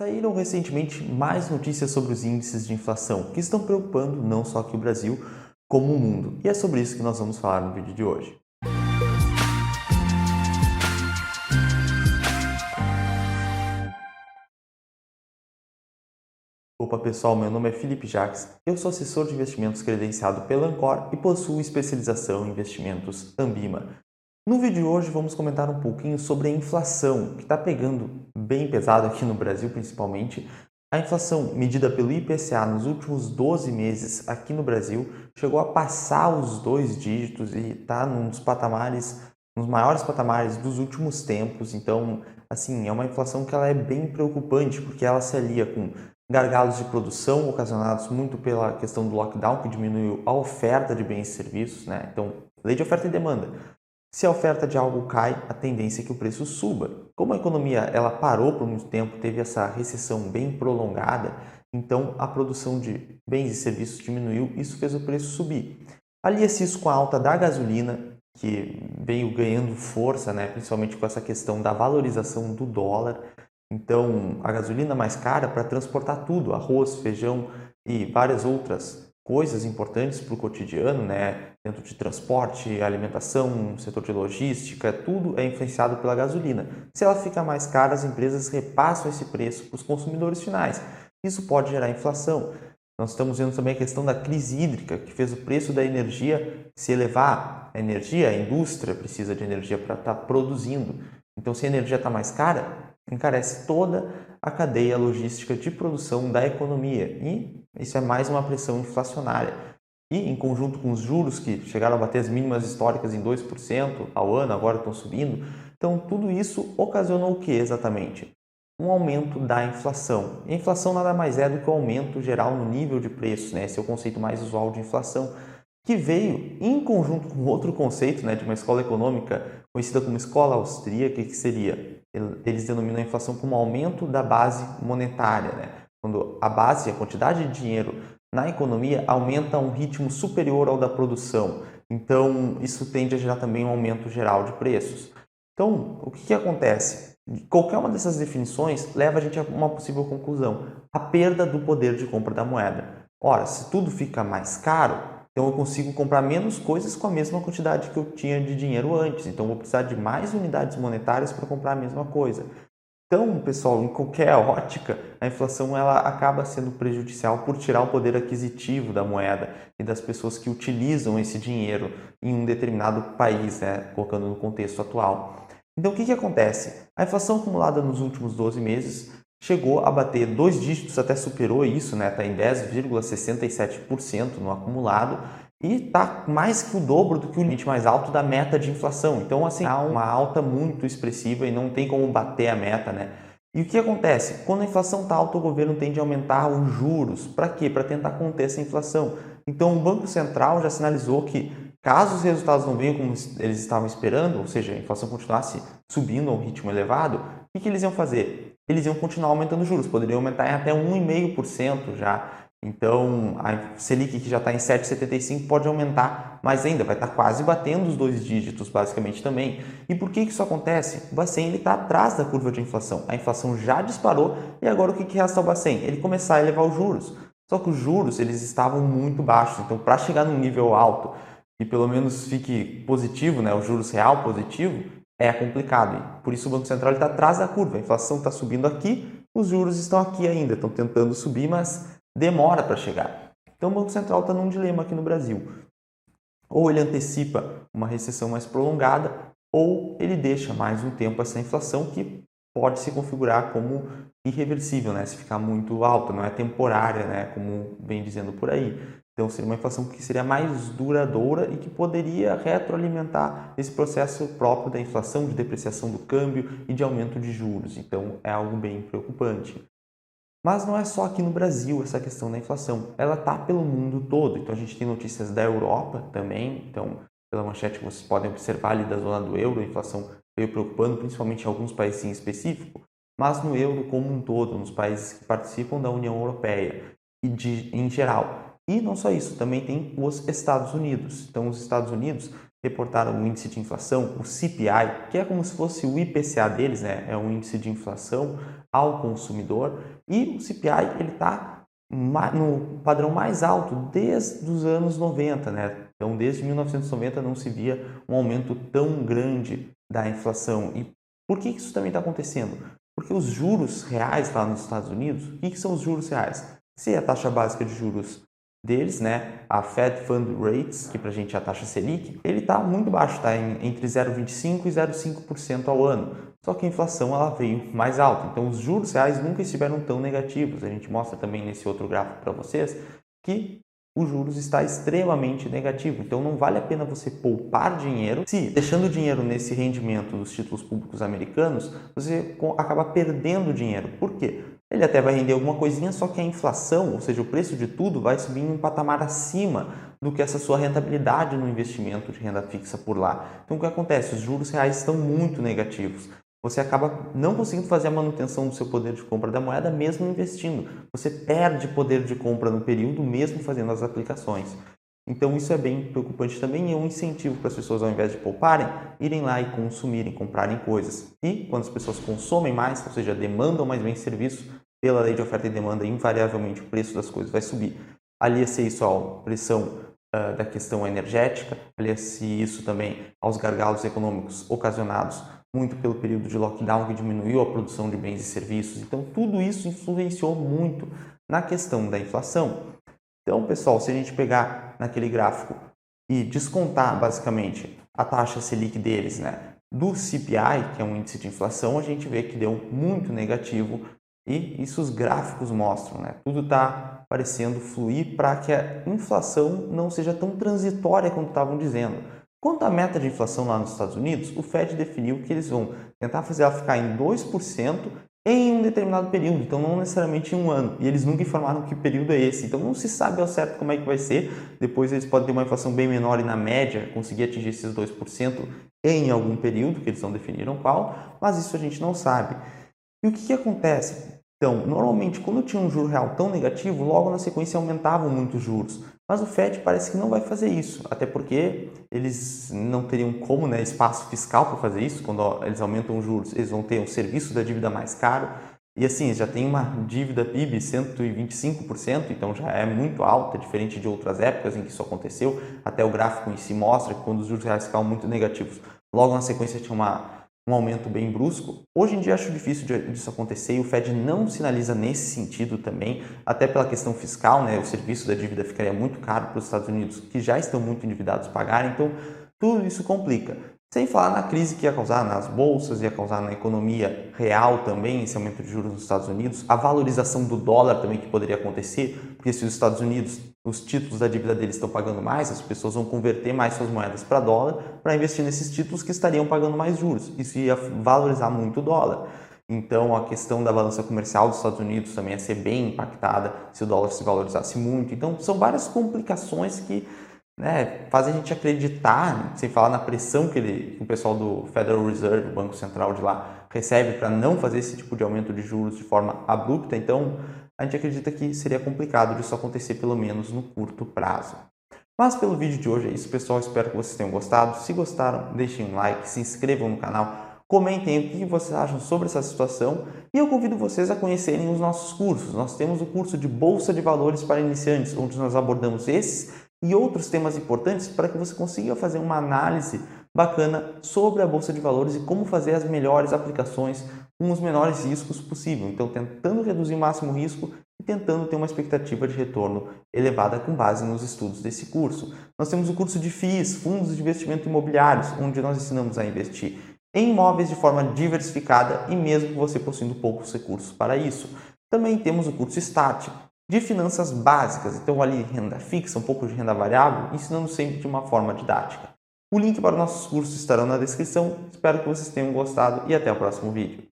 Saíram recentemente mais notícias sobre os índices de inflação, que estão preocupando não só aqui o Brasil, como o mundo. E é sobre isso que nós vamos falar no vídeo de hoje. Opa pessoal, meu nome é Felipe Jacques, eu sou assessor de investimentos credenciado pela Ancor e possuo especialização em investimentos Ambima. No vídeo de hoje vamos comentar um pouquinho sobre a inflação, que está pegando bem pesado aqui no Brasil principalmente. A inflação medida pelo IPCA nos últimos 12 meses aqui no Brasil chegou a passar os 2 dígitos e está nos maiores patamares dos últimos tempos. Então, assim, é uma inflação que ela é bem preocupante, porque ela se alia com gargalos de produção ocasionados muito pela questão do lockdown, que diminuiu a oferta de bens e serviços, né? Então, lei de oferta e demanda. Se a oferta de algo cai, a tendência é que o preço suba. Como a economia ela parou por muito tempo, teve essa recessão bem prolongada, então a produção de bens e serviços diminuiu, isso fez o preço subir. Alia-se isso com a alta da gasolina, que veio ganhando força, né, principalmente com essa questão da valorização do dólar. Então, a gasolina mais cara para transportar tudo, arroz, feijão e várias outras coisas importantes para o cotidiano, né? Dentro de transporte, alimentação, setor de logística, tudo é influenciado pela gasolina. Se ela fica mais cara, as empresas repassam esse preço para os consumidores finais. Isso pode gerar inflação. Nós estamos vendo também a questão da crise hídrica, que fez o preço da energia se elevar. A indústria precisa de energia para estar produzindo. Então, se a energia está mais cara, encarece toda a cadeia logística de produção da economia e isso é mais uma pressão inflacionária. E em conjunto com os juros que chegaram a bater as mínimas históricas em 2% ao ano, agora estão subindo, então tudo isso ocasionou o que exatamente? Um aumento da inflação. E a inflação nada mais é do que o aumento geral no nível de preços, né? Esse é o conceito mais usual de inflação, que veio em conjunto com outro conceito, né, de uma escola econômica conhecida como escola austríaca, que seria, eles denominam a inflação como aumento da base monetária, né? Quando a base, a quantidade de dinheiro na economia aumenta a um ritmo superior ao da produção. Então, isso tende a gerar também um aumento geral de preços. Então, o que acontece? Qualquer uma dessas definições leva a gente a uma possível conclusão: a perda do poder de compra da moeda. Ora, se tudo fica mais caro, então eu consigo comprar menos coisas com a mesma quantidade que eu tinha de dinheiro antes. Então eu vou precisar de mais unidades monetárias para comprar a mesma coisa. Então, pessoal, em qualquer ótica, a inflação ela acaba sendo prejudicial por tirar o poder aquisitivo da moeda e das pessoas que utilizam esse dinheiro em um determinado país, né, colocando no contexto atual. Então, o que acontece? A inflação acumulada nos últimos 12 meses chegou a bater 2 dígitos, até superou isso, né? Está em 10,67% no acumulado e está mais que o dobro do que o limite mais alto da meta de inflação. Então, assim, há uma alta muito expressiva e não tem como bater a meta, né? E o que acontece? Quando a inflação está alta, o governo tende a aumentar os juros. Para quê? Para tentar conter essa inflação. Então, o Banco Central já sinalizou que, caso os resultados não venham como eles estavam esperando, ou seja, a inflação continuasse subindo a um ritmo elevado, o que eles iam fazer? Eles iam continuar aumentando os juros, poderiam aumentar em até 1,5% já. Então, a Selic, que já está em 7,75, pode aumentar mais ainda, vai estar quase batendo os 2 dígitos, basicamente, também. E por que isso acontece? O Bacen está atrás da curva de inflação. A inflação já disparou e agora o que resta ao Bacen? Ele começar a elevar os juros. Só que os juros eles estavam muito baixos, então para chegar num nível alto e pelo menos fique positivo, né, o juros real positivo, é complicado. E por isso o Banco Central está atrás da curva. A inflação está subindo aqui, os juros estão aqui ainda, estão tentando subir, mas demora para chegar. Então o Banco Central está num dilema aqui no Brasil. Ou ele antecipa uma recessão mais prolongada, ou ele deixa mais um tempo essa inflação que pode se configurar como irreversível, né? Se ficar muito alta, não é temporária, né? Como vem dizendo por aí. Então seria uma inflação que seria mais duradoura e que poderia retroalimentar esse processo próprio da inflação, de depreciação do câmbio e de aumento de juros. Então é algo bem preocupante. Mas não é só aqui no Brasil essa questão da inflação, ela está pelo mundo todo. Então a gente tem notícias da Europa também, então pela manchete que vocês podem observar ali da zona do euro, a inflação veio preocupando principalmente em alguns países em específico, mas no euro como um todo, nos países que participam da União Europeia e em geral. E não só isso, também tem os Estados Unidos. Então os Estados Unidos reportaram o índice de inflação, o CPI, que é como se fosse o IPCA deles, né? É um índice de inflação ao consumidor, e o CPI ele está no padrão mais alto desde os anos 90, né? Então, desde 1990 não se via um aumento tão grande da inflação. E por que isso também está acontecendo? Porque os juros reais lá nos Estados Unidos, o que são os juros reais? Se a taxa básica de juros deles, né, a Fed Fund Rates, que para a gente é a taxa Selic, ele está muito baixo, está entre 0,25% e 0,5% ao ano. Só que a inflação ela veio mais alta, então os juros reais nunca estiveram tão negativos. A gente mostra também nesse outro gráfico para vocês que os juros está extremamente negativo, então não vale a pena você poupar dinheiro se, deixando o dinheiro nesse rendimento dos títulos públicos americanos, você acaba perdendo dinheiro. Por quê? Ele até vai render alguma coisinha, só que a inflação, ou seja, o preço de tudo, vai subir em um patamar acima do que essa sua rentabilidade no investimento de renda fixa por lá. Então o que acontece? Os juros reais estão muito negativos. Você acaba não conseguindo fazer a manutenção do seu poder de compra da moeda mesmo investindo. Você perde poder de compra no período mesmo fazendo as aplicações. Então isso é bem preocupante também e é um incentivo para as pessoas, ao invés de pouparem, irem lá e consumirem, comprarem coisas. E quando as pessoas consomem mais, ou seja, demandam mais bem serviços, pela lei de oferta e demanda, invariavelmente o preço das coisas vai subir. Alia-se isso à pressão da questão energética, alia-se isso também aos gargalos econômicos ocasionados muito pelo período de lockdown que diminuiu a produção de bens e serviços. Então, tudo isso influenciou muito na questão da inflação. Então, pessoal, se a gente pegar naquele gráfico e descontar, basicamente, a taxa Selic deles, né, do CPI, que é um índice de inflação, a gente vê que deu muito negativo e isso os gráficos mostram, né? Tudo está parecendo fluir para que a inflação não seja tão transitória quanto estavam dizendo. Quanto à meta de inflação lá nos Estados Unidos, o Fed definiu que eles vão tentar fazer ela ficar em 2% em um determinado período, então não necessariamente em um ano. E eles nunca informaram que período é esse, então não se sabe ao certo como é que vai ser. Depois eles podem ter uma inflação bem menor e na média conseguir atingir esses 2% em algum período, que eles não definiram qual, mas isso a gente não sabe. E o que acontece? Então, normalmente, quando tinha um juro real tão negativo, logo na sequência aumentavam muito os juros. Mas o Fed parece que não vai fazer isso, até porque eles não teriam como, né, espaço fiscal para fazer isso. Quando eles aumentam os juros, eles vão ter um serviço da dívida mais caro. E assim, já tem uma dívida PIB 125%, então já é muito alta, diferente de outras épocas em que isso aconteceu. Até o gráfico em si mostra que quando os juros reais ficavam muito negativos, logo na sequência tinha um aumento bem brusco. Hoje em dia acho difícil disso acontecer e o Fed não sinaliza nesse sentido também, até pela questão fiscal, né? O serviço da dívida ficaria muito caro para os Estados Unidos, que já estão muito endividados, pagarem, então tudo isso complica. Sem falar na crise que ia causar nas bolsas, ia causar na economia real também, esse aumento de juros nos Estados Unidos, a valorização do dólar também que poderia acontecer, porque se os Estados Unidos, os títulos da dívida deles estão pagando mais, as pessoas vão converter mais suas moedas para dólar para investir nesses títulos que estariam pagando mais juros. Isso ia valorizar muito o dólar. Então, a questão da balança comercial dos Estados Unidos também ia ser bem impactada se o dólar se valorizasse muito. Então, são várias complicações que faz a gente acreditar, sem falar na pressão que o pessoal do Federal Reserve, o Banco Central de lá, recebe para não fazer esse tipo de aumento de juros de forma abrupta. Então, a gente acredita que seria complicado disso acontecer, pelo menos no curto prazo. Mas pelo vídeo de hoje é isso, pessoal. Espero que vocês tenham gostado. Se gostaram, deixem um like, se inscrevam no canal, comentem o que vocês acham sobre essa situação e eu convido vocês a conhecerem os nossos cursos. Nós temos o curso de Bolsa de Valores para Iniciantes, onde nós abordamos esses e outros temas importantes para que você consiga fazer uma análise bacana sobre a Bolsa de Valores e como fazer as melhores aplicações com os menores riscos possível. Então, tentando reduzir o máximo risco e tentando ter uma expectativa de retorno elevada com base nos estudos desse curso. Nós temos o curso de FIIs, Fundos de Investimento Imobiliários, onde nós ensinamos a investir em imóveis de forma diversificada e mesmo você possuindo poucos recursos para isso. Também temos o curso START, de finanças básicas, então ali renda fixa, um pouco de renda variável, ensinando sempre de uma forma didática. O link para os nossos cursos estarão na descrição, espero que vocês tenham gostado e até o próximo vídeo.